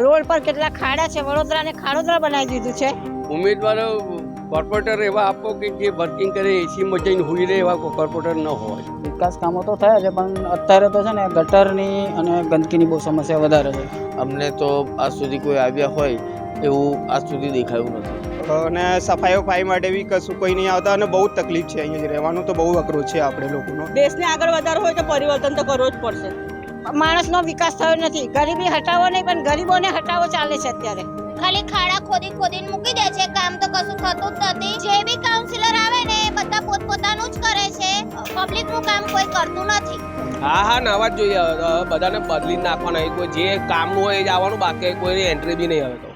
Road પર કેટલા ખાડા છે, વડોદરાને ખાડોદરા બનાવી દીધું છે। ઉમેદવારો કોર્પોરેટર એવા આપો કે જે વર્કિંગ કરે, એસીમાં જઈને હુઈ રહે એવા કોર્પોરેટર ન હોય। વિકાસ કામો તો થયા છે, પણ અત્યારે તો છે ને ગટરની અને ગંદકીની બહુ સમસ્યા વધારે છે। અમને તો આજ સુધી કોઈ આવ્યા હોય એવું આજ સુધી દેખાયું નથી અને સફાઈ માટે બી કશું કોઈ નહીં આવતા અને બહુ જ તકલીફ છે। અહીંયા રહેવાનું તો બહુ અઘરું છે આપણે લોકોનો। દેશને આગળ વધારવો હોય તો પરિવર્તન તો કરવો જ પડશે। માણસનો વિકાસ થયો નથી, ગરીબી હટાવો નહીં પણ ગરીબોને હટાવો ચાલે છે અત્યારે। ખાલી ખાડા ખોદીને મૂકી દે છે, કામ તો કશું થતું જ નથી। જે બી કાઉન્સિલર આવે ને બધા પોતપોતાનું જ કરે છે, પબ્લિકનું કામ કોઈ કરતું નથી। હા નવા જ જોઈએ, બધાને બદલી નાખવાના, કોઈ જે કામનું હોય એ જ આવવાનું, બાકી કોઈની એન્ટ્રી બી નહીં આવે। તો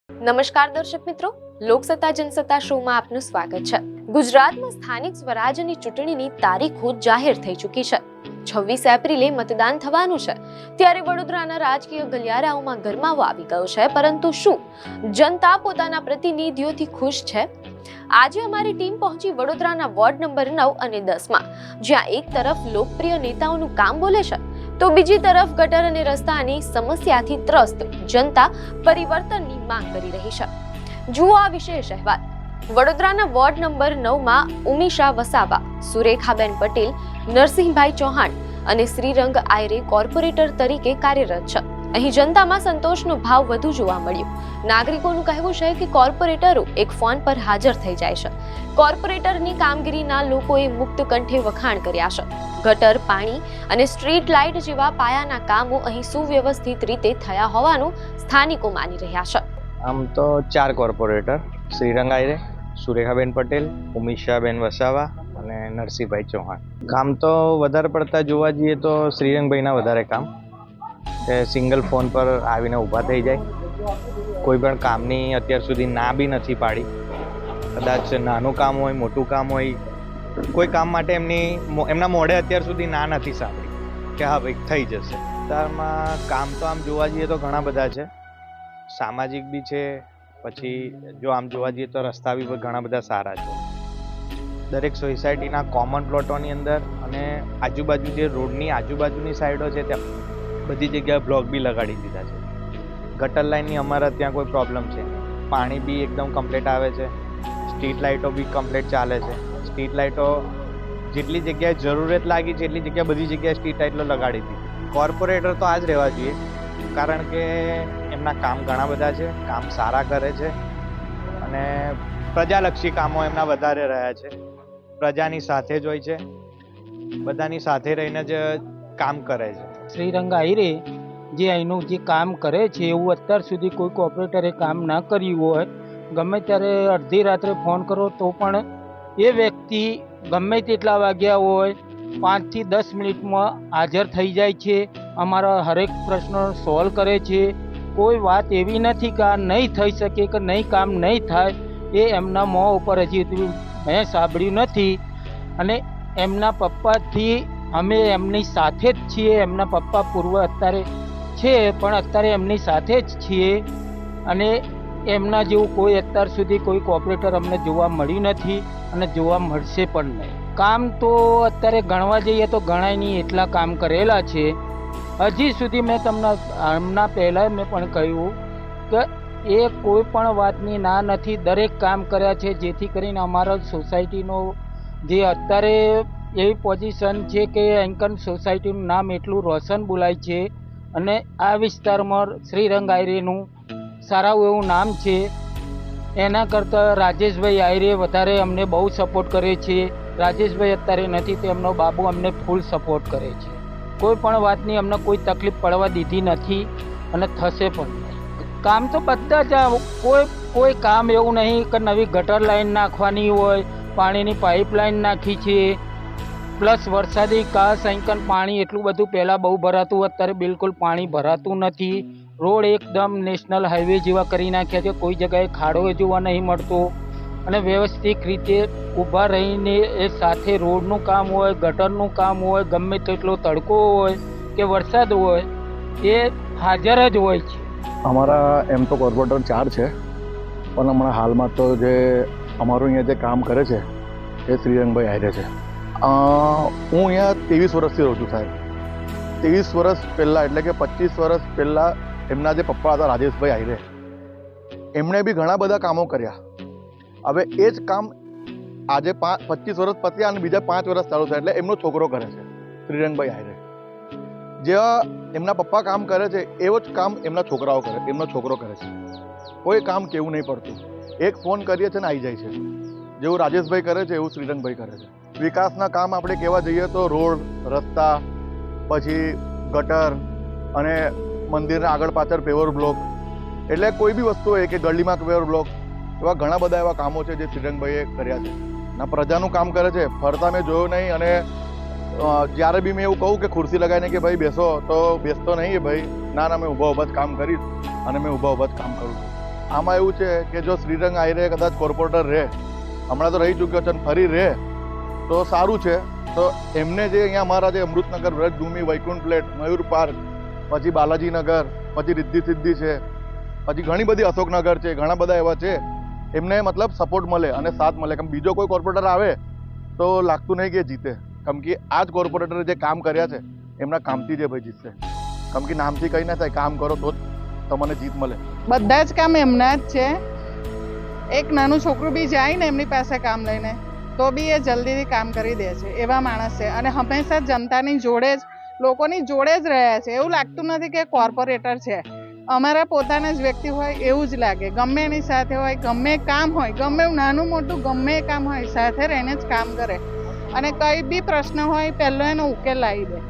નમસ્કાર દર્શક મિત્રો, લોકસત્તા જનસત્તા શોમાં આપનું સ્વાગત છે। ગુજરાતમાં સ્થાનિક સ્વરાજની ચૂંટણીની તારીખો જાહેર થઈ ચૂકી છે। 26 એપ્રિલે મતદાન થવાનું છે, ત્યારે વડોદરાના રાજકીય ગલિયારાઓમાં ગરમાવો આવી ગયો છે। પરંતુ શું જનતા પોતાના પ્રતિનિધિઓથી ખુશ છે? આજે અમારી ટીમ પહોંચી વડોદરાના વોર્ડ નંબર 9 અને 10માં, જ્યાં એક તરફ લોકપ્રિય નેતાઓનું કામ બોલે છે, તો બીજી તરફ ગટર અને રસ્તાની સમસ્યાથી ત્રસ્ત જનતા પરિવર્તનની માંગ કરી રહી છે। જુઓ આ વિશેષ અહેવાલ। વડોદરાના વોર્ડ નંબર 9માં ઉમિશા વસાવા, સુરેખાબેન પટેલ, નરસિંહભાઈ ચૌહાણ અને શ્રીરંગ આયરે કોર્પોરેટર તરીકે કાર્યરત છે। અહીં જનતામાં સંતોષનો ભાવ વધુ જોવા મળ્યો। નાગરિકોનું કહેવું છે કે કોર્પોરેટરો એક ફોન પર હાજર થઈ જાય છે। કોર્પોરેટરની કામગીરીના લોકોએ મુક્ત કંઠે વખાણ કર્યા છે। ગટર, પાણી અને સ્ટ્રીટ લાઇટ જેવા પાયાના કામો અહીં સુવ્યવસ્થિત રીતે થયા હોવાનું સ્થાનિકો માની રહ્યા છે। આમ તો 4 કોર્પોરેટર, શ્રીરંગ આયરે, સુરેખાબેન પટેલ, ઉમિશાબેન વસાવા અને નરસિંહભાઈ ચૌહાણ। કામ તો વધારે પડતા જોવા જઈએ તો શ્રીરંગભાઈના વધારે કામ, કે સિંગલ ફોન પર આવીને ઊભા થઈ જાય। કોઈ પણ કામની અત્યાર સુધી ના બી નથી પાડી। કદાચ નાનું કામ હોય, મોટું કામ હોય, કોઈ કામ માટે એમના મોઢે અત્યાર સુધી ના નથી સાંભળી કે હા ભાઈ થઈ જશે। તારમાં કામ તો આમ જોવા જઈએ તો ઘણા બધા છે, સામાજિક બી છે, પછી જો આમ જોવા જઈએ તો રસ્તા બી ઘણા બધા સારા છે। દરેક સોસાયટીના કોમન પ્લોટોની અંદર અને આજુબાજુ જે રોડની આજુબાજુની સાઈડો છે ત્યાં બધી જગ્યાએ બ્લોક બી લગાડી દીધા છે। ગટર લાઇનની અમારા ત્યાં કોઈ પ્રોબ્લેમ છે, પાણી બી એકદમ કમ્પ્લીટ આવે છે, સ્ટ્રીટ લાઇટો બી કમ્પ્લીટ ચાલે છે। સ્ટ્રીટ લાઇટો જેટલી જગ્યાએ જરૂરત લાગી છે એટલી જગ્યાએ બધી જગ્યાએ સ્ટ્રીટ લાઇટો લગાડી દીધી। કોર્પોરેટર તો આ જ રહેવા જોઈએ, કારણ કે એમના કામ ઘણા બધા છે, કામ સારા કરે છે અને પ્રજાલક્ષી કામો એમના વધારે રહ્યા છે। પ્રજાની સાથે જ હોય છે, બધાની સાથે રહીને જ કામ કરે છે। શ્રીરંગ આયરે જે અહીંનું જે કામ કરે છે એવું અત્યાર સુધી કોઈ કોર્પોરેટરે કામ ના કર્યું હોય। ગમે ત્યારે અડધી રાત્રે ફોન કરો તો પણ એ વ્યક્તિ ગમે તેટલા વાગ્યા હોય 5 થી 10 મિનિટમાં હાજર થઈ જાય છે। અમારા હરેક પ્રશ્નો સોલ્વ કરે છે। કોઈ વાત એવી નથી કે આ નહીં થઈ શકે કે નહીં કામ નહીં થાય, એ એમના મોં ઉપર હજી મેં સાંભળ્યું નથી। અને એમના પપ્પાથી અમે એમની સાથે જ છીએ। એમના પપ્પા પૂર્વ અત્યારે છે પણ અત્યારે એમની સાથે જ છીએ અને એમના જેવું કોઈ અત્યાર સુધી કોઈ કોર્પોરેટર અમને જોવા મળ્યું નથી અને જોવા મળશે પણ નહીં। કામ તો અત્યારે ગણવા જઈએ તો ગણાય નહીં એટલા કામ કરેલા છે। હજી સુધી મેં તમને હમણાં પહેલાં મેં પણ કહ્યું કે એ કોઈ પણ વાતની ના નથી, દરેક કામ કર્યા છે, જેથી કરીને અમારા સોસાયટીનો જે અત્યારે એવી પોઝિશન છે કે એન્કન સોસાયટીનું નામ એટલું રોશન બોલાય છે અને આ વિસ્તારમાં શ્રીરંગ આયરેનું સારું એવું નામ છે। એના કરતાં રાજેશભાઈ આયરે વધારે અમને બહુ સપોર્ટ કરે છે। રાજેશભાઈ અત્યારે નથી તો એમનો બાબુ અમને ફૂલ સપોર્ટ કરે છે। કોઈ પણ વાતની અમને કોઈ તકલીફ પડવા દીધી નથી અને થશે પણ નહીં। કામ તો બધા જ કોઈ કામ એવું નહીં કે નવી ગટર લાઈન નાખવાની હોય, પાણીની પાઇપલાઇન નાખી છે, પ્લસ વરસાદી કાળ સાયંકન પાણી એટલું બધું પહેલાં બહુ ભરાતું, અત્યારે બિલકુલ પાણી ભરાતું નથી। રોડ એકદમ નેશનલ હાઈવે જેવા કરી નાખ્યા છે, કોઈ જગ્યાએ ખાડો જોવા નહીં મળતો અને વ્યવસ્થિત રીતે ઊભા રહીને એ સાથે રોડનું કામ હોય, ગટરનું કામ હોય, ગમે તેટલો તડકો હોય કે વરસાદ હોય એ હાજર જ હોય છે। અમારા એમ તો કોર્પોરેટર 4 છે, પણ હમણાં હાલમાં તો જે અમારું અહીંયા જે કામ કરે છે એ શ્રીરંગભાઈ આયરે છે। હું અહીંયા 23 વર્ષથી રહું છું સાહેબ। 23 વર્ષ પહેલાં એટલે કે 25 વર્ષ પહેલાં એમના જે પપ્પા હતા રાજેશભાઈ આહિરે, એમણે બી ઘણા બધા કામો કર્યા. હવે એ જ કામ આજે 25 વર્ષ પત્યા અને બીજા 5 વર્ષ ચાલુ થાય એટલે એમનો છોકરો કરે છે શ્રીરંગભાઈ આહિરે. જેવા એમના પપ્પા કામ કરે છે એવો જ કામ એમના છોકરાઓ કરે, એમનો છોકરો કરે છે. કોઈ કામ કેવું નહીં પડતું, એક ફોન કરીએ છીએ ને આવી જાય છે. જેવું રાજેશભાઈ કરે છે એવું શ્રીરંગભાઈ કરે છે. વિકાસના કામ આપણે કહેવા જઈએ તો રોડ, રસ્તા, પછી ગટર અને મંદિરના આગળ પાછળ પેવર બ્લોક, એટલે કોઈ બી વસ્તુ હોય કે ગલીમાં પેવર બ્લોક, એવા ઘણા બધા એવા કામો છે જે શ્રીરંગભાઈએ કર્યા છે. ના પ્રજાનું કામ કરે છે, ફરતા મેં જોયું નહીં. અને જ્યારે બી મેં એવું કહું કે ખુરશી લગાવીને કે ભાઈ બેસો તો બેસતો નહીં ભાઈ, ના મેં ઊભા ઊભા જ કામ કરીશ અને મેં ઊભા ઊભા જ કામ કરું છું. આમાં એવું છે કે જો શ્રીરંગ આહિરે કદાચ કોર્પોરેટર રહે, હમણાં તો રહી ચૂક્યો છે અને ફરી રહે તો સારું છે. તો એમને જે અહીંયા અમારા જે અમૃતનગર, વ્રજભૂમિ, વૈકુંઠ પ્લેટ, મયુર પાર્ક, પછી બાલાજીનગર, પછી રિદ્ધિ સિદ્ધિ છે, પછી ઘણી બધી અશોકનગર છે, ઘણા બધા એવા છે, એમને મતલબ સપોર્ટ મળે અને સાથ મળે. કેમ બીજો કોઈ કોર્પોરેટર આવે તો લાગતું નહીં કે જીતે, કેમ કે આ જ કોર્પોરેટરે જે કામ કર્યા છે એમના કામથી જે ભાઈ જીતશે. કેમ કે નામથી કંઈ ના થાય, કામ કરો તો જ તમને જીત મળે. બધા જ કામ એમના જ છે. એક નાનું છોકરું બી જાય ને એમની પાસે કામ લઈને તો બી એ જલ્દીથી કામ કરી દે છે. એવા માણસ છે અને હંમેશા જનતાની જોડે જ, લોકોની જોડે જ રહ્યા છે. એવું લાગતું નથી કે કોર્પોરેટર છે, અમારા પોતાના જ વ્યક્તિ હોય એવું જ લાગે. ગમે એની સાથે હોય, ગમે કામ હોય, ગમે નાનું મોટું ગમે એ કામ હોય, સાથે રહીને જ કામ કરે. અને કંઈ બી પ્રશ્ન હોય પહેલો એનો ઉકેલ લાવી દે.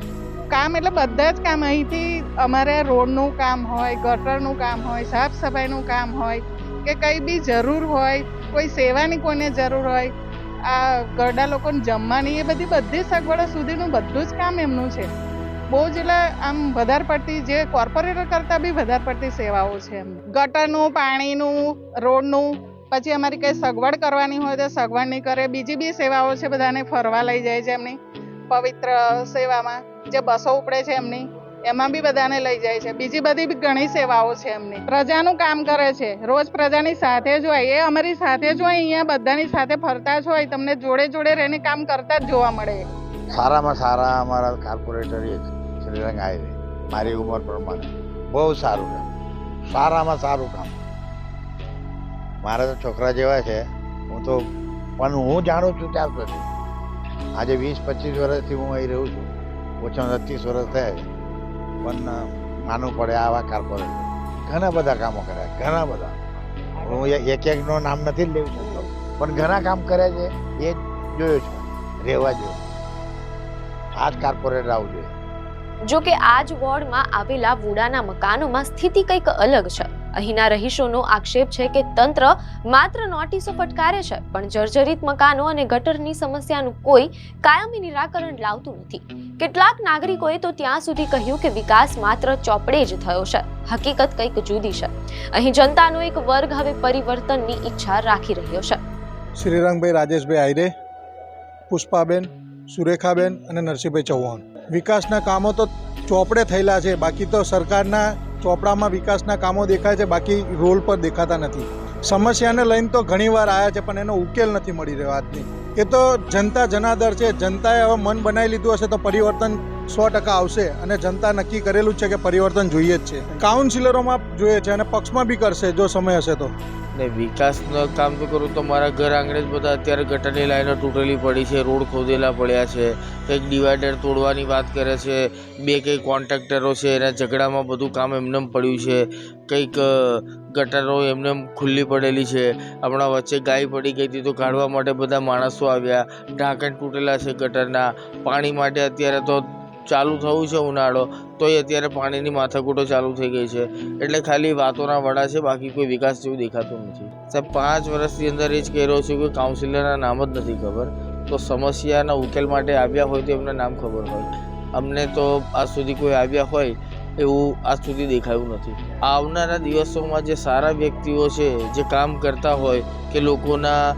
કામ એટલે બધા જ કામ, અહીંથી અમારે રોડનું કામ હોય, ગટરનું કામ હોય, સાફ સફાઈનું કામ હોય, કે કંઈ બી જરૂર હોય, કોઈ સેવાની કોઈને જરૂર હોય, આ ગરડા લોકોને જમવાની, એ બધી સગવડો સુધીનું બધું જ કામ એમનું છે. બહુ જ એટલે આમ વધારે પડતી, જે કોર્પોરેટર કરતાં બી વધારે પડતી સેવાઓ છે એમની. ગટરનું, પાણીનું, રોડનું, પછી અમારી કંઈ સગવડ કરવાની હોય તો સગવડની કરે. બીજી બી સેવાઓ છે, બધાને ફરવા લઈ જાય છે એમની પવિત્ર સેવામાં. જે બસો ઉપડે છે એમની, એમાં બી બધાને લઈ જાય છે. બીજી બધી બી ઘણી સેવાઓ છે એમની. પ્રજાનું કામ કરે છે, રોજ પ્રજાની સાથે જ હોય, એ અમારી સાથે જ હોય, અહીંયા બધાની સાથે ફરતા જ હોય, તમને જોડે જોડે રહીને કામ કરતા જ જોવા મળે. સારામાં સારા અમારા કોર્પોરેટર શ્રીરંગ આહિરે, મારી ઉંમર પ્રમાણે બહુ સારું કામ, સારામાં સારું કામ. મારા તો છોકરા જેવા છે, પણ હું જાણું છું ત્યાં સુધી. આજે 20-25 વર્ષથી હું અહીં રહું છું, ઓછામાં 30 વર્ષ થયા, પણ માનવું પડે આવા કોર્પોરેટર ઘણા બધા કામો કર્યા, ઘણા બધા. હું એકનો નામ નથી જ લેવું શકતો, પણ ઘણા કામ કર્યા છે એ જોયું છે, રહેવા જોઈએ. આ જ કોર્પોરેટર આવવું જોઈએ. જો કે આ જ વોર્ડમાં આવેલા વુડાના મકાનોમાં સ્થિતિ કંઈક અલગ છે. અહીંના રહીશોનો આક્ષેપ છે કે તંત્ર માત્ર નોટિસો ફટકારે છે, પણ જર્જરિત મકાનો અને ગટરની સમસ્યાનું કોઈ કાયમી નિરાકરણ લાવતું નથી. કેટલાક નાગરિકોએ તો ત્યાં સુધી કહ્યું કે વિકાસ માત્ર ચોપડે જ થયો છે, હકીકત કંઈક જુદી છે. અહીં જનતાનો એક વર્ગ હવે પરિવર્તનની ઈચ્છા રાખી રહ્યો છે. શ્રીરંગભાઈ રાજેશભાઈ આહિરે, પુષ્પાબેન, સુરેખાબેન અને નરસિંહભાઈ ચૌહાણ. વિકાસના કામો તો ચોપડે થયેલા છે, બાકી તો સરકારના ચોપડામાં વિકાસના કામો દેખાય છે, બાકી રોલ પર દેખાતા નથી. સમસ્યાને લઈને તો ઘણી વાર આવ્યા છે, પણ એનો ઉકેલ નથી મળી રહ્યો આજની. એ તો જનતા જનાદર છે. જનતાએ હવે મન બનાવી લીધું હશે તો પરિવર્તન 100% આવશે, અને જનતા નક્કી કરેલું જ છે કે પરિવર્તન જોઈએ જ છે. કાઉન્સિલરોમાં જોઈએ છે અને પક્ષમાં બી કરશે જો સમય હશે તો. ને વિકાસનું કામ તો કરું તો મારા ઘર આંગણે જ બધા અત્યારે ગટરની લાઈનો તૂટેલી પડી છે, રોડ ખોદેલા પડ્યા છે, કંઈક ડિવાઈડર તોડવાની વાત કરે છે, કંઈક કોન્ટ્રાક્ટરો છે એના ઝઘડામાં બધું કામ એમને પડ્યું છે, કંઈક ગટરો એમને ખુલ્લી પડેલી છે. હમણાં વચ્ચે ગાય પડી ગઈ હતી તો કાઢવા માટે બધા માણસો આવ્યા. ઢાંકણ તૂટેલા છે ગટરના. પાણી માટે અત્યારે તો ચાલુ થયું છે ઉનાળો, તોય અત્યારે પાણીની માથાકૂટો ચાલુ થઈ ગઈ છે. એટલે ખાલી વાતોના વડા છે, બાકી કોઈ વિકાસ જેવું દેખાતું નથી. સાહેબ 5 વર્ષની અંદર એ જ કહી રહ્યો છું કે કાઉન્સિલરના નામ જ નથી ખબર, તો સમસ્યાના ઉકેલ માટે આવ્યા હોય તો એમના નામ ખબર હોય. અમને તો આજ સુધી કોઈ આવ્યા હોય એવું આજ સુધી દેખાયું નથી. આવનારા દિવસોમાં જે સારા વ્યક્તિઓ છે, જે કામ કરતા હોય, કે લોકોના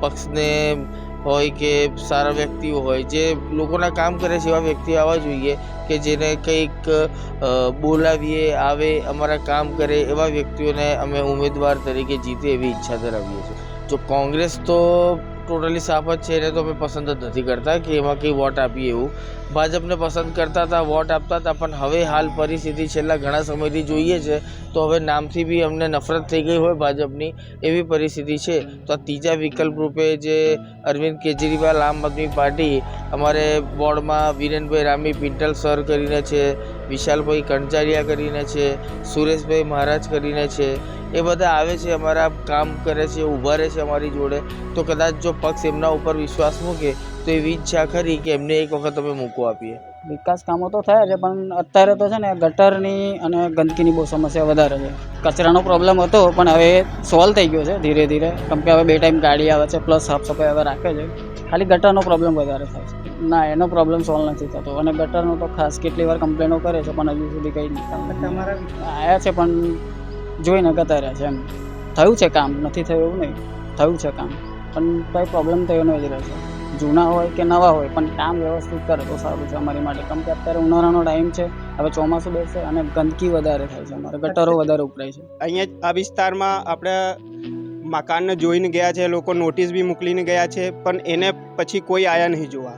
પક્ષને હોય કે સારા વ્યક્તિઓ હોય, જે લોકોના કામ કરે છે એવા વ્યક્તિ આવવા જોઈએ કે જેને કંઈક બોલાવીએ, આવે, અમારા કામ કરે એવા વ્યક્તિઓને અમે ઉમેદવાર તરીકે જીતે એવી ઈચ્છા ધરાવીએ છીએ. જો કોંગ્રેસ તો ટોટલી સાફ જ છે, એને તો અમે પસંદ જ નથી કરતા કે એમાં કંઈ વોટ આપીએ એવું. ભાજપને પસંદ કરતા હતા, વોટ આપતા હતા, પણ હવે હાલ પરિસ્થિતિ છેલ્લા ઘણા સમયથી જોઈએ છે તો હવે નામથી બી અમને નફરત થઈ ગઈ હોય ભાજપની એવી પરિસ્થિતિ છે. તો આ ત્રીજા વિકલ્પ રૂપે જે અરવિંદ કેજરીવાલ આમ આદમી પાર્ટી અમારે બોર્ડમાં વિરેનભાઈ રામી પિંટલ સર કરીને છે, વિશાલભાઈ કંચારિયા કરીને છે, સુરેશભાઈ મહારાજ કરીને છે, એ બધા આવે છે, અમારા કામ કરે છે, ઊભા રહે છે અમારી જોડે. તો કદાચ જો પક્ષ એમના ઉપર વિશ્વાસ મૂકે તો એવી ઈચ્છા ખરી કે એમને એક વખત અમે મૂકો આપીએ. વિકાસ કામો તો થયા છે, પણ અત્યારે તો છે ને ગટરની અને ગંદકીની બહુ સમસ્યા વધારે છે. કચરાનો પ્રોબ્લેમ હતો પણ હવે સોલ્વ થઈ ગયો છે ધીરે ધીરે, કેમ કે હવે 2 ટાઈમ ગાડી આવે છે પ્લસ સાફ સફાઈ હવે રાખે છે. ખાલી ગટરનો પ્રોબ્લેમ વધારે થાય છે. ના, એનો પ્રોબ્લેમ સોલ્વ નથી થતો. અને ગટરનો તો ખાસ કેટલી વાર કમ્પ્લેનો કરે છે પણ હજુ સુધી કંઈ નિકાલ તમારા આવ્યા છે પણ જોઈને ગતા રહ્યા છે. એમ થયું છે કામ, નથી થયું એવું નહીં, થયું છે કામ, પણ કંઈ પ્રોબ્લેમ થયો નહીં જ રહે છે. જૂના હોય કે નવા હોય પણ કામ વ્યવસ્થિત કરે તો સારું છે અમારી માટે. કેમ કે અત્યારે ઉનાળાનો ટાઈમ છે, હવે ચોમાસું બેસશે અને ગંદકી વધારે થાય છે, અમારે ગટરો વધારે ઉભરાય છે. અહીંયા આ વિસ્તારમાં આપણે મકાનને જોઈને ગયા છે, લોકો નોટિસ બી મોકલીને ગયા છે, પણ એને પછી કોઈ આયા નહીં જોવા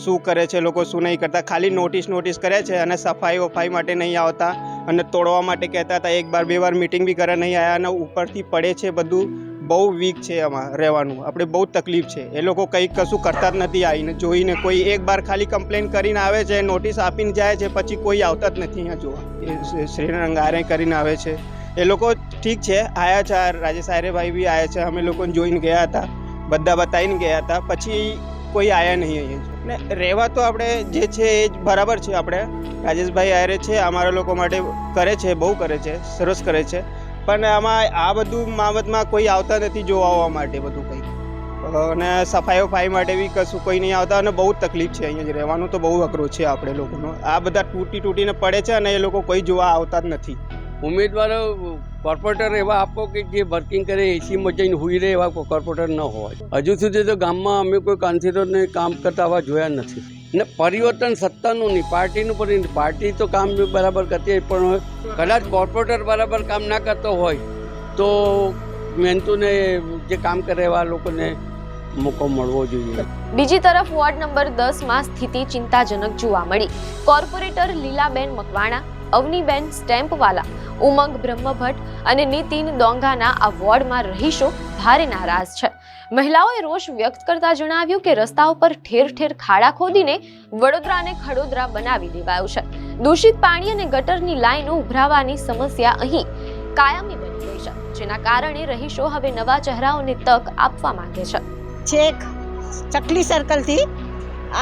શું કરે છે લોકો, શું નહીં કરતા. ખાલી નોટિસ કરે છે અને સફાઈ માટે નહીં આવતા અને તોડવા માટે કહેતા હતા. 1 વાર 2 વાર મિટિંગ બી કરે નહીં આવ્યા અને ઉપરથી પડે છે બધું. બહુ વીક છે આમાં રહેવાનું, આપણે બહુ તકલીફ છે. એ લોકો કંઈ કશું કરતા જ નથી. આવીને જોઈને કોઈ 1 વાર ખાલી કમ્પ્લેન કરીને આવે છે, નોટિસ આપીને જાય છે, પછી કોઈ આવતા જ નથી અહીંયા જોવા. શ્રીરંગ આરે કરીને આવે છે એ લોકો. ઠીક છે, આવ્યા છે, રાજેશ આર્યભાઈ બી આવ્યા છે, અમે લોકોને જોઈને ગયા હતા, બધા બતાવીને ગયા હતા, પછી કોઈ આવ્યા નહીં અહીંયા. ને રહેવા તો આપણે જે છે એ જ બરાબર છે. આપણે રાજેશભાઈ આર્ય છે, અમારા લોકો માટે કરે છે, બહુ કરે છે, સરસ કરે છે, પણ આમાં આ બધું બાબતમાં કોઈ આવતા નથી જોવા માટે બધું કંઈ. અને સફાઈ માટે બી કશું કોઈ નહીં આવતા અને બહુ તકલીફ છે. અહીંયા જ રહેવાનું તો બહુ અઘરું છે આપણે લોકોનો. આ બધા તૂટીને પડે છે અને એ લોકો કોઈ જોવા આવતા જ નથી. ઉમેદવારો કોર્પોરેટર એવા આપો કે જે વર્કિંગ કરે, એસીમાં જઈને હુઈ રહે એવા કોર્પોરેટર ન હોય. હજુ સુધી તો ગામમાં અમે કોઈ કાઉન્સિલરને કામ કરતા આવા જોયા નથી. ને પરિવર્તન સત્તાનું નહીં, પાર્ટીનું પણ. પાર્ટી તો કામ બરાબર કરતી પણ કદાચ કોર્પોરેટર બરાબર કામ ના કરતો હોય તો મહેનતુને જે કામ કરે એવા લોકોને મોકો મળવો જોઈએ. બીજી તરફ વોર્ડ નંબર 10માં સ્થિતિ ચિંતાજનક જોવા મળી. કોર્પોરેટર લીલાબેન મકવાણા, અવનીબેન સ્ટેમ્પવાલા, ઉમંગ બ્રહ્મભટ્ટ અને નીતિન ડોંગાના આ વોર્ડમાં રહીશો ભારે નારાજ છે. મહિલાઓએ રોષ વ્યક્ત કરતા જણાવ્યું કે રસ્તાઓ પર ઠેર ઠેર ખાડા ખોદીને વડોદરા અને ખડોદરા બનાવી દેવાયું છે. દૂષિત પાણી અને ગટરની લાઈનો ઉભરાવાની સમસ્યા અહીં કાયમી બની ગઈ છે, જેના કારણે રહીશો હવે નવા ચહેરાઓને તક આપવા માંગે છે. છેક ચકલી સર્કલથી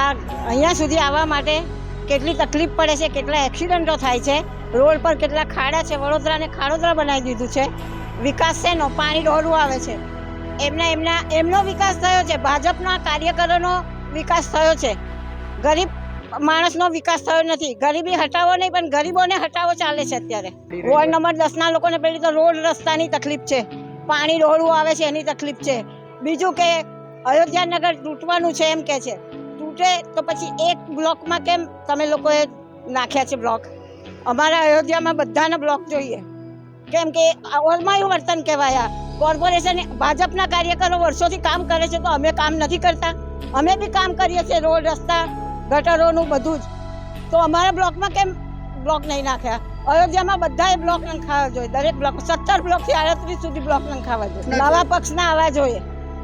આ અહીંયા સુધી આવવા માટે કેટલી તકલીફ પડે છે, કેટલા એક્સિડન્ટો થાય છે, રોડ પર કેટલા ખાડા છે. વડોદરાને ખાડોદરા બનાવી દીધું છે. વિકાસ છે નો પાણી ડોળું આવે છે. એમનો વિકાસ થયો છે, ભાજપના કાર્યકરોનો વિકાસ થયો છે. ગરીબ માણસનો વિકાસ થયો નથી. ગરીબી હટાવો નહીં પણ ગરીબોને હટાવો ચાલે છે અત્યારે. વોર્ડ નંબર 10ના લોકોને પેલી તો રોડ રસ્તાની તકલીફ છે, પાણી ડોળું આવે છે એની તકલીફ છે. બીજું કે અયોધ્યાનગર તૂટવાનું છે એમ કે છે. તૂટે તો પછી એક બ્લોકમાં કેમ તમે લોકોએ નાખ્યા છે બ્લોક? અમારા અયોધ્યામાં બધાને બ્લોક જોઈએ, કેમ કે ઓરમાયું વર્તન કહેવાય. કોર્પોરેશન ભાજપના કાર્યકરો વર્ષોથી કામ કરે છે તો અમે કામ નથી કરતા? અમે બી કામ કરીએ છીએ, રોડ રસ્તા ગટરોનું બધું જ. તો અમારા બ્લોકમાં કેમ બ્લોક નહીં નાખ્યા? અયોધ્યામાં બધાએ બ્લોક નંખાવા જોઈએ. દરેક બ્લોક 17 બ્લોકથી 38 સુધી બ્લોક નંખાવા જોઈએ. નવા પક્ષના આવવા જોઈએ.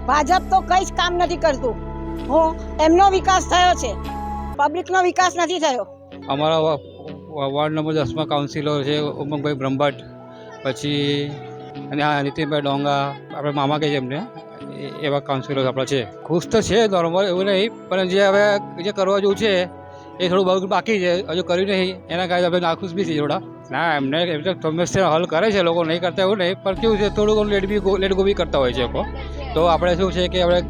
ભાજપ તો કંઈ જ કામ નથી કરતું. એમનો વિકાસ થયો છે, પબ્લિકનો વિકાસ નથી થયો. અમારા વોર્ડ નંબર 10માં કાઉન્સિલર છે ઉમંગભાઈ બ્રહ્મભટ્ટ, પછી અને આ નીતિનભાઈ ડોંગા, આપણે મામા કહીએ એમને, એવા કાઉન્સિલર આપણા છે. ખુશ તો છે નોર્મલ, એવું નહીં, પણ જે હવે જે કરવા જેવું છે એ થોડું બહુ બાકી છે, હજુ કર્યું નહીં. એના કારણે આપણે નાખુશ બી છે થોડા. ના, એમને સમસ્યા હલ કરે છે, લોકો નહીં કરતા એવું નહીં, પણ કેવું છે થોડું ઘણું લેટ ગો બી કરતા હોય છે લોકો. તો આપણે શું છે કે આપણે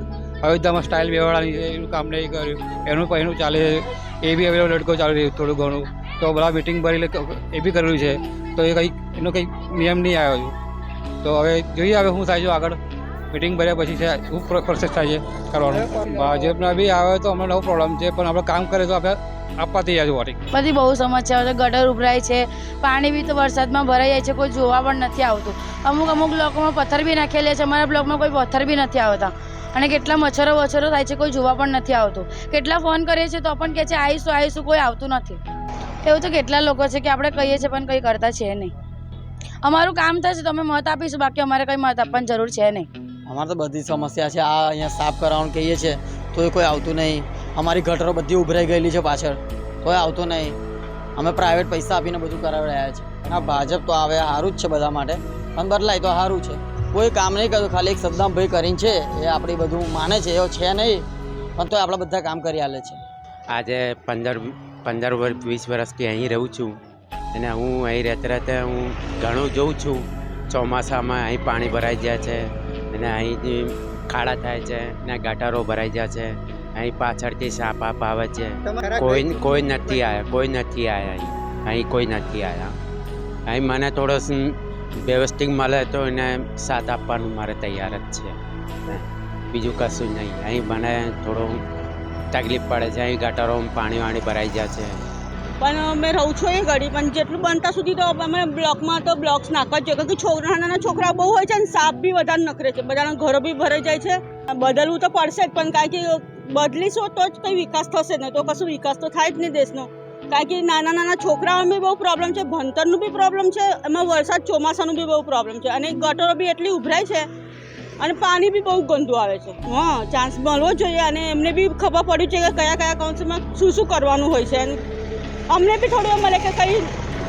અયોધ્યામાં સ્ટાઇલ બેવાડાની છે, એનું કામ નહીં કર્યું, એનું ચાલે એ બી હવે લડકો ચાલી રહ્યું થોડું ઘણું. તો બધા મિટિંગ ભરી એ બી કરેલું છે, તો એ કંઈક એનો કંઈક નિયમ નહીં આવ્યો. તો હવે જોઈએ હવે શું થાય છે આગળ. મિટિંગ ભર્યા પછી છે શું પ્રોસેસ થાય છે કરવાનું. ભાજપના બી આવે તો અમને નવો પ્રોબ્લેમ છે, પણ આપણે કામ કરે તો આપણે આપવા તૈયાર છે વોટિંગ. બધી બહુ સમસ્યાઓ છે. ગટર ઉભરાય છે, પાણી બી તો વરસાદમાં ભરાઈ જાય છે, કોઈ જોવા પણ નથી આવતું. અમુક લોકોમાં પથ્થર બી નાખેલા છે, અમારા બ્લોકમાં કોઈ પથ્થર બી નથી આવતા. અને કેટલા મચ્છરો થાય છે, કોઈ જોવા પણ નથી આવતું. કેટલા ફોન કરીએ છીએ તો પણ કહે છે આવીશું, કોઈ આવતું નથી. એવું તો કેટલા લોકો છે કે આપણે કહીએ છીએ પણ કંઈ કરતા છે નહીં. અમારું કામ થશે તો અમે મત આપીશું, બાકી અમારે કંઈ મત આપવાની જરૂર છે નહીં. અમારે તો બધી સમસ્યા છે. આ અહીંયા સાફ કરાવવાનું કહીએ છીએ તોય કોઈ આવતું નહીં. અમારી ગટરો બધી ઉભરાઈ ગયેલી છે પાછળ, તોય આવતું નહીં. અમે પ્રાઇવેટ પૈસા આપીને બધું કરાવી રહ્યા છીએ. આ ભાજપ તો આવે સારું જ છે બધા માટે, પણ બદલાય તો સારું છે. કોઈ કામ નહીં કર્યું, ખાલી એક સદ્દામભાઈ કરીને છે, એ આપણી બધું માને છે, એવો છે નહીં, પણ તો આપણે બધા કામ કરી આલે છે. આજે 15-20 વર્ષથી અહીં રહું છું અને હું અહીં રહેતા હું ઘણું જોઉં છું. ચોમાસામાં અહીં પાણી ભરાઈ જાય છે અને અહીં ખાડા થાય છે અને ગટારો ભરાઈ જાય છે. અહીં પાછળથી સાપ આવે છે. કોઈ નથી આવ્યા અહીં કોઈ નથી આવ્યા. અહીં મને થોડો વ્યવસ્થિત મળે તો એને સાથ આપવાનું મારે તૈયાર જ છે, બીજું કશું નહીં. અહીં મને થોડું તકલીફ પડે છે. અહીં ગટરોમાં પાણી ભરાઈ જાય છે. પણ અમે રહું છું એ ઘડી, પણ જેટલું બનતા સુધી તો અમે બ્લોકમાં તો બ્લોક્સ નાખવા જ જોઈએ, કારણ કે નાના છોકરા બહુ હોય છે અને સાપ બી વધારે નખરે છે, બધાના ઘરો બી ભરાઈ જાય છે. બદલવું તો પડશે જ, પણ કારણ કે બદલીશું તો જ કંઈ વિકાસ થશે ને, તો કશું વિકાસ તો થાય જ નહીં દેશનો. કારણ કે નાના છોકરાઓને બી બહુ પ્રોબ્લેમ છે, ભણતરનું બી પ્રોબ્લેમ છે, એમાં વરસાદ ચોમાસાનું બી બહુ પ્રોબ્લેમ છે, અને ગટરો બી એટલી ઉભરાય છે અને પાણી બી બહુ ગંદુ આવે છે. ચાન્સ મળવો જોઈએ અને એમને બી ખબર પડ્યું છે કે કયા કાઉન્સિલમાં શું કરવાનું હોય છે. અને અમને બી થોડું મળે કે કંઈ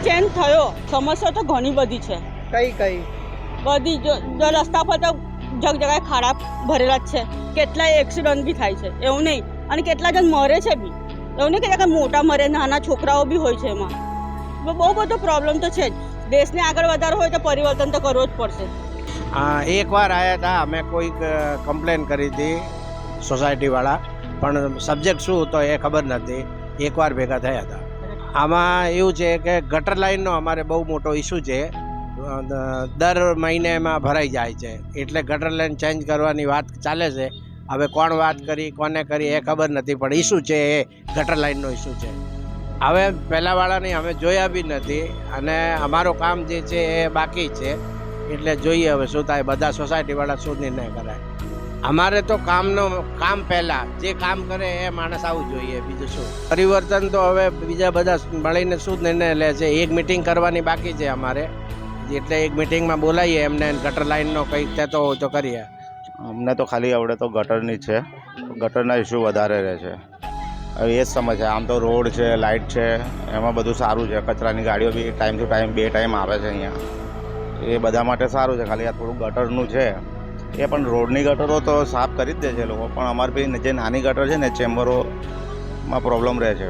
ચેન્જ થયો. સમસ્યા તો ઘણી બધી છે. કઈ બધી જો રસ્તા પર તો જગ્યાએ ખાડા ભરેલા જ છે, કેટલાય એક્સિડન્ટ બી થાય છે, એવું નહીં. અને કેટલા જણ મરે છે બી, એવું નહીં કે મોટા મરે, નાના છોકરાઓ બી હોય છે. એમાં બહુ બધો પ્રોબ્લેમ તો છે જ. દેશને આગળ વધારવો હોય તો પરિવર્તન તો કરવો જ પડશે. એકવાર આવ્યા હતા, અમે કોઈક કમ્પ્લેન કરી હતી સોસાયટીવાળા, પણ સબ્જેક્ટ શું તો એ ખબર નથી. એકવાર ભેગા થયા હતા. આમાં એવું છે કે ગટર લાઈનનો અમારે બહુ મોટો ઇસ્યુ છે. દર મહિને એમાં ભરાઈ જાય છે, એટલે ગટર લાઈન ચેન્જ કરવાની વાત ચાલે છે. હવે કોણ વાત કરી કોને કરી એ ખબર નથી, પણ ઇસ્યુ છે એ ગટર લાઈનનો ઇસ્યુ છે. હવે પહેલાંવાળાની અમે જોયા બી નથી અને અમારું કામ જે છે એ બાકી છે, એટલે જોઈએ હવે શું થાય. બધા સોસાયટીવાળા શું નિર્ણય કરે. અમારે તો કામ પહેલાં જે કામ કરે એ માણસ આવવું જોઈએ, બીજું શું. પરિવર્તન તો હવે બીજા બધા મળીને શું નિર્ણય લે છે. એક મિટિંગ કરવાની બાકી છે અમારે, એટલે એક મિટિંગમાં બોલાવીએ એમને, ગટર લાઈનનો કંઈક થતો હોય તો કરીએ. અમને તો ખાલી આવડે તો ગટરની જ છે, ગટરના ઇસ્યુ વધારે રહે છે. હવે એ જ સમસ્યા. આમ તો રોડ છે, લાઇટ છે, એમાં બધું સારું છે. કચરાની ગાડીઓ બી ટાઈમ ટુ ટાઈમ 2 ટાઈમ આવે છે અહીંયા, એ બધા માટે સારું છે. ખાલી આ થોડું ગટરનું છે, એ પણ રોડની ગટરો તો સાફ કરી જ દે છે લોકો, પણ અમારે બી જે નાની ગટર છે ને ચેમ્બરોમાં પ્રોબ્લેમ રહે છે.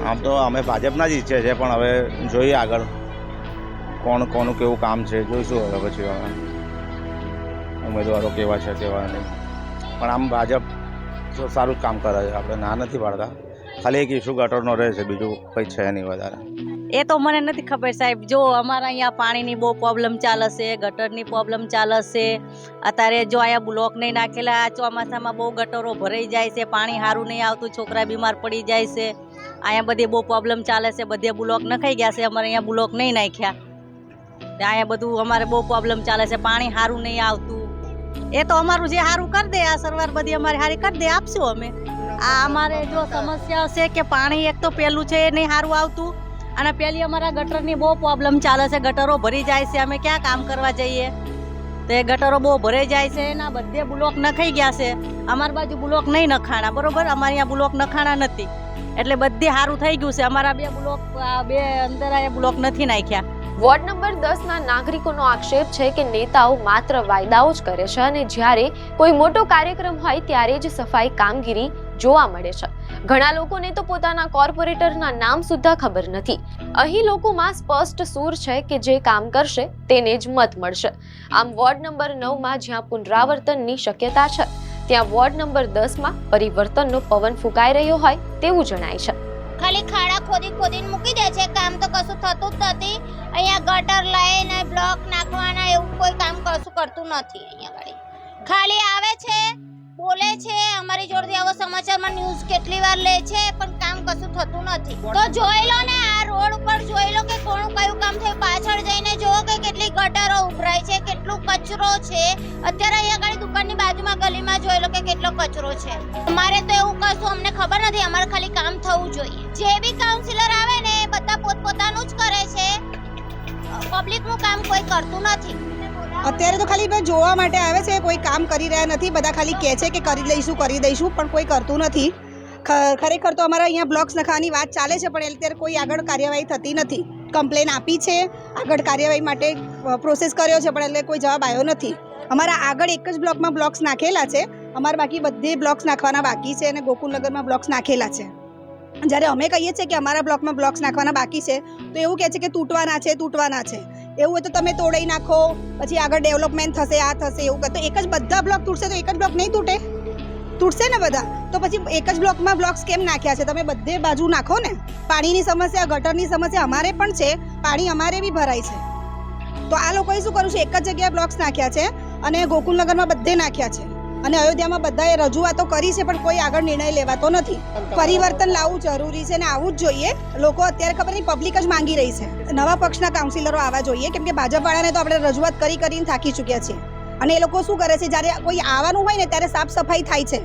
આમ તો અમે ભાજપના જ ઈચ્છીએ છીએ, પણ હવે જોઈએ આગળ કોનું કેવું કામ છે, જોઈશું હવે પછી. ઉમેદવારો કેવા છે કેવા નહીં, પણ આમ ભાજપ સારું જ કામ કરે છે, આપણે ના નથી પાડતા. ખાલી એક ઇસ્યુ ગટરનો રહે છે, બીજું કંઈ છે નહીં વધારે. એ તો મને નથી ખબર સાહેબ. જો અમારા અહીંયા પાણીની બહુ પ્રોબ્લેમ ચાલે છે, ગટરની પ્રોબ્લેમ ચાલે છે. અત્યારે જો અહીંયા બ્લોક નહીં નાખેલા, ચોમાસામાં બહુ ગટરો ભરાઈ જાય છે, પાણી સારું નહીં આવતું, છોકરા બીમાર પડી જાય છે. અહીંયા બધી બહુ પ્રોબ્લેમ ચાલે છે, બધે બ્લોક નખાઈ ગયા છે, અમારે અહીંયા બ્લોક નહીં નાખ્યા. અહીંયા બધું અમારે બહુ પ્રોબ્લેમ ચાલે છે, પાણી સારું નહીં આવતું. એ તો અમારું જે સારું કરી દે, આ સરકાર બધી અમારી સારી કરી દે, આપશું અમે. આ અમારે જો સમસ્યા છે કે પાણી એક તો પહેલું છે એ નહીં સારું આવતું, અને પેલી અમારા ગટરની બહુ પ્રોબ્લેમ ચાલે છે. ગટરો ભરી જાય છે, અમે ક્યાં કામ કરવા જઈએ? તો એ ગટરો બહુ ભરાઈ જાય છે, એના બધે બ્લોક નખાઈ ગયા છે. અમારી બાજુ બ્લોક નહીં નખાણા, બરોબર? અમારે અહીંયા બ્લોક નખાણા નથી, એટલે બધે સારું થઈ ગયું છે. અમારા 2 બ્લોક, 2 અંદર આ બ્લોક નથી નાખ્યા. વોર્ડ નંબર 10 ના નાગરિકોનો આક્ષેપ છે કે નેતાઓ માત્ર વાયદાઓ જ કરે છે અને જ્યારે કોઈ મોટો કાર્યક્રમ હોય ત્યારે જ સફાઈ કામગીરી જોવા મળે છે. ઘણા લોકોને તો પોતાના કોર્પોરેટરના નામ સુદ્ધા ખબર નથી. અહીં લોકોમાં સ્પષ્ટ સૂર છે કે જે કામ કરશે તેને જ મત મળશે. આમ વોર્ડ નંબર 9 માં જ્યાં પુનરાવર્તનની શક્યતા છે, ત્યાં વોર્ડ નંબર 10 માં પરિવર્તનનો પવન ફૂંકાઈ રહ્યો હોય તેવું જણાય છે. ખાલી ખાડા ખોદીને મૂકી દે છે, કામ તો કશું થતું જ નથી. અહીંયા ગટર લાઈન બ્લોક નાખવાના એવું કોઈ કામ કશું કરતું નથી. અહીંયા ખાલી આવે છે, બોલે છે, અમારી જોડે આવો સમાચારમાં ન્યૂઝ કેટલી વાર લે છે, પણ કામ કશું થતું નથી. તો જોઈ લો ને, આ રોડ ઉપર જોઈ લો કે કોનું કયું કામ થયું. પાછળ જઈને જોવો કે કેટલી ગટરો ઉભરાય છે, કેટલું કેટલું કચરો છે. અત્યારે અહીંયા આગળ દુકાનની બાજુમાં ગલીમાં જોઈ લો કે કેટલો કચરો છે. અમારે તો એવું કશું અમને ખબર નથી, અમારે ખાલી કામ થવું જોઈએ. જે બી કાઉન્સિલર આવે ને બધા પોતપોતાનું જ કરે છે, પબ્લિકનું કામ કોઈ કરતું નથી. અત્યારે તો ખાલી જોવા માટે આવે છે, કોઈ કામ કરી રહ્યા નથી. બધા ખાલી કહે છે કે કરી દઈશું, પણ કોઈ કરતું નથી. ખરેખર તો અમારા અહીંયા બ્લોક્સ નખાવાની વાત ચાલે છે, પણ અત્યારે કોઈ આગળ કાર્યવાહી થતી નથી. કમ્પ્લેન આપી છે, આગળ કાર્યવાહી માટે પ્રોસેસ કર્યો છે, પણ એટલે કોઈ જવાબ આવ્યો નથી. અમારા આગળ એક જ બ્લોકમાં બ્લોક્સ નાખેલા છે, અમારે બાકી બધે બ્લોક્સ નાખવાના બાકી છે અને ગોકુલનગરમાં બ્લોક્સ નાખેલા છે. જ્યારે અમે કહીએ છીએ કે અમારા બ્લોકમાં બ્લોક્સ નાખવાના બાકી છે તો એવું કહે છે કે તૂટવાના છે. એવું હોય તો તમે તોડી નાખો, પછી આગળ ડેવલપમેન્ટ થશે, આ થશે, એવું કહે. તો એક જ બધા બ્લોક તૂટશે તો એક જ બ્લોક નહીં તૂટશે ને બધા. તો પછી એક જ બ્લોકમાં બ્લોક્સ કેમ નાખ્યા છે? તમે બધે બાજુ નાખો ને. પાણીની સમસ્યા, ગટરની સમસ્યા અમારે પણ છે, પાણી અમારે બી ભરાય છે. તો આ લોકોએ શું કર્યું છે? એક જ જગ્યાએ બ્લોક્સ નાખ્યા છે અને ગોકુલનગરમાં બધે નાખ્યા છે અને અયોધ્યામાં બધાએ રજૂઆતો કરી છે, પણ કોઈ આગળ નિર્ણય લેવાતો નથી. પરિવર્તન લાવવું જરૂરી છે અને આવવું જ જોઈએ. લોકો અત્યારે ખબર નહીં, પબ્લિક જ માંગી રહી છે. નવા પક્ષના કાઉન્સિલરો આવવા જોઈએ, કેમ કે ભાજપવાળાને તો આપણે રજૂઆત કરીને થાકી ચૂક્યા છીએ. અને એ લોકો શું કરે છે? જ્યારે કોઈ આવવાનું હોય ને ત્યારે સાફ સફાઈ થાય છે,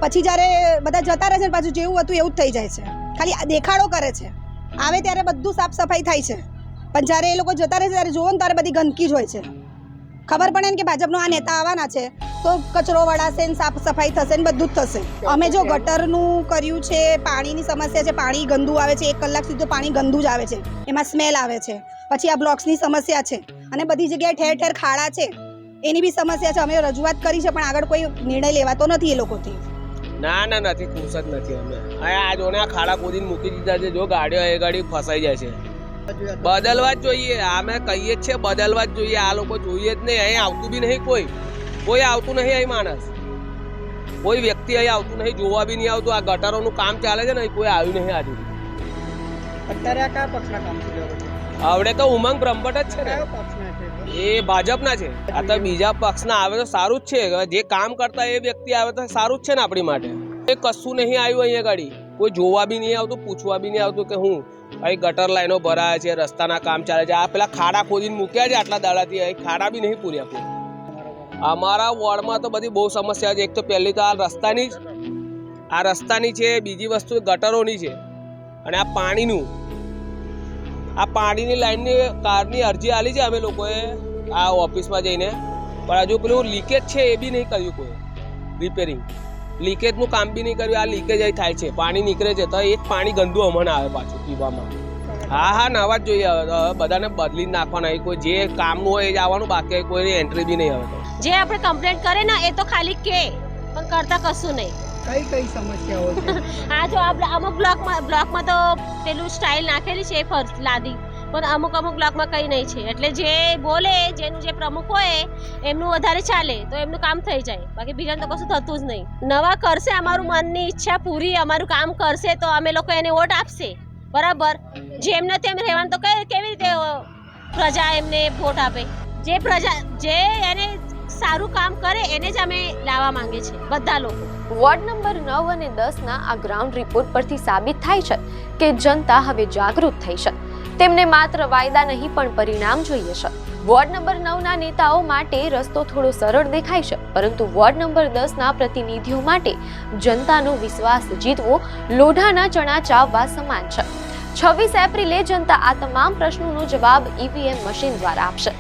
પછી જ્યારે બધા જતા રહે છે પાછું જેવું હતું એવું જ થઈ જાય છે. ખાલી દેખાડો કરે છે. આવે ત્યારે બધું સાફ સફાઈ થાય છે, પણ જ્યારે એ લોકો જતા રહે છે ત્યારે જોવો ને ત્યારે બધી ગંદકી જ હોય છે. ખબર પડે ને કે ભાજપનો આ નેતા આવવાના છે તો કચરો વળાશે ને સાફ સફાઈ થશે ને બધું જ થશે. અમે જો ગટરનું કર્યું છે, પાણીની સમસ્યા છે, પાણી ગંદુ આવે છે, 1 કલાક સુધી તો પાણી ગંદુ જ આવે છે, એમાં સ્મેલ આવે છે. પછી આ બ્લોક્સની સમસ્યા છે અને બધી જગ્યાએ ઠેર ઠેર ખાડા છે, એની બી સમસ્યા છે. અમે રજૂઆત કરી છે, પણ આગળ કોઈ નિર્ણય લેવાતો નથી એ લોકોથી. ના નથી, ખુશ જ નથી અમે. આ જોને આ ખાડા ખોદીને મૂકી દીધા છે, જો ગાડીઓ એ ગાડી ફસાઈ જાય છે. બદલવા જ જોઈએ, અમે કહીએ જ છે બદલવા જ જોઈએ. આ લોકો જોઈએ જ નહીં. અહીં આવતું બી નહીં, કોઈ આવતું નહીં. અહીં માણસ, કોઈ વ્યક્તિ અહીં આવતું નહીં, જોવા બી નહીં આવતું. આ ગટરોનું કામ ચાલે છે ને, કોઈ આવ્યું નહીં આજે. અત્યારે આ કયા પક્ષના કાઉન્સિલરો છે? આવડે તો ઉમંગ બ્રહ્મભટ્ટ જ છે ને, એ ભાજપના છે. આ તો બીજા પક્ષના આવે તો સારું જ છે. જે કામ કરતા એ વ્યક્તિ આવે તો સારું જ છે ને આપણી માટે. એ કશું નહીં આવ્યું અહીંયા ગાડી, કોઈ જોવા બી નહીં આવતું, પૂછવા બી નહીં આવતું કે હું અહીં ગટર લાઈનો ભરાય છે, રસ્તાના કામ ચાલે છે. આ પેલા ખાડા ખોદીને મૂક્યા છે આટલા દાડાથી, અહીં ખાડા બી નહીં પૂર્યા. અમારા વોર્ડમાં તો બધી બહુ સમસ્યા છે. એક તો પહેલી તો આ રસ્તાની છે, બીજી વસ્તુ ગટરોની છે, અને આ પાણીની લાઈનની કારની અરજી આલી છે અમે લોકોએ આ ઓફિસમાં જઈને, પણ હજુ પેલું લીકેજ છે એ બી નહીં કર્યું કોઈ. રિપેરિંગ લીકેજનું કામ બી નહીં કર્યું. આ લીકેજ અહીં થાય છે, પાણી નીકળે છે તો એ જ પાણી ગંદુ અમને આવે પાછું પીવામાં. હા નવા જ જોઈએ. બધાને બદલી નાખવાના. કોઈ જે કામનું હોય એ જ આવવાનું, બાકી કોઈની એન્ટ્રી બી નહીં આવે. જે આપણે કમ્પ્લેન્ટ કરે ને એ તો ખાલી કે, પણ કરતા કશું નહીં. કઈ સમસ્યાઓ છે? આ જો અમુક બ્લોકમાં તો પેલું સ્ટાઇલ નાખેલી છે લાદી, પણ અમુક બ્લોકમાં કંઈ નહીં છે. એટલે જે બોલે, જેનું જે પ્રમુખ હોય એમનું વધારે ચાલે તો એમનું કામ થઈ જાય, બાકી બીજાને તો કશું થતું જ નહીં. નવા કરશે, અમારું મનની ઈચ્છા પૂરી, અમારું કામ કરશે તો અમે લોકો એને વોટ આપશે, બરાબર. જેમને તેમ રહેવાનું તો કેવી રીતે પ્રજા એમને વોટ આપે? જે એને સારું કામ કરે એને જ અમે લાવવા માંગે છે બધા લોકો. વોર્ડ નંબર 9 અને 10ના આ ગ્રાઉન્ડ રિપોર્ટ પરથી સાબિત થાય છે કે જનતા હવે જાગૃત થઈ છે. તેમને માત્ર વાયદા નહીં પણ પરિણામ જોઈએ છે. વોર્ડ નંબર 9ના નેતાઓ માટે રસ્તો થોડો સરળ દેખાય છે, પરંતુ વોર્ડ નંબર 10ના પ્રતિનિધિઓ માટે જનતાનો વિશ્વાસ જીતવો લોઢાના ચણા ચાવવા સમાન છે. 26 એપ્રિલે જનતા આ તમામ પ્રશ્નોનો જવાબ ઈવીએમ મશીન દ્વારા આપશે.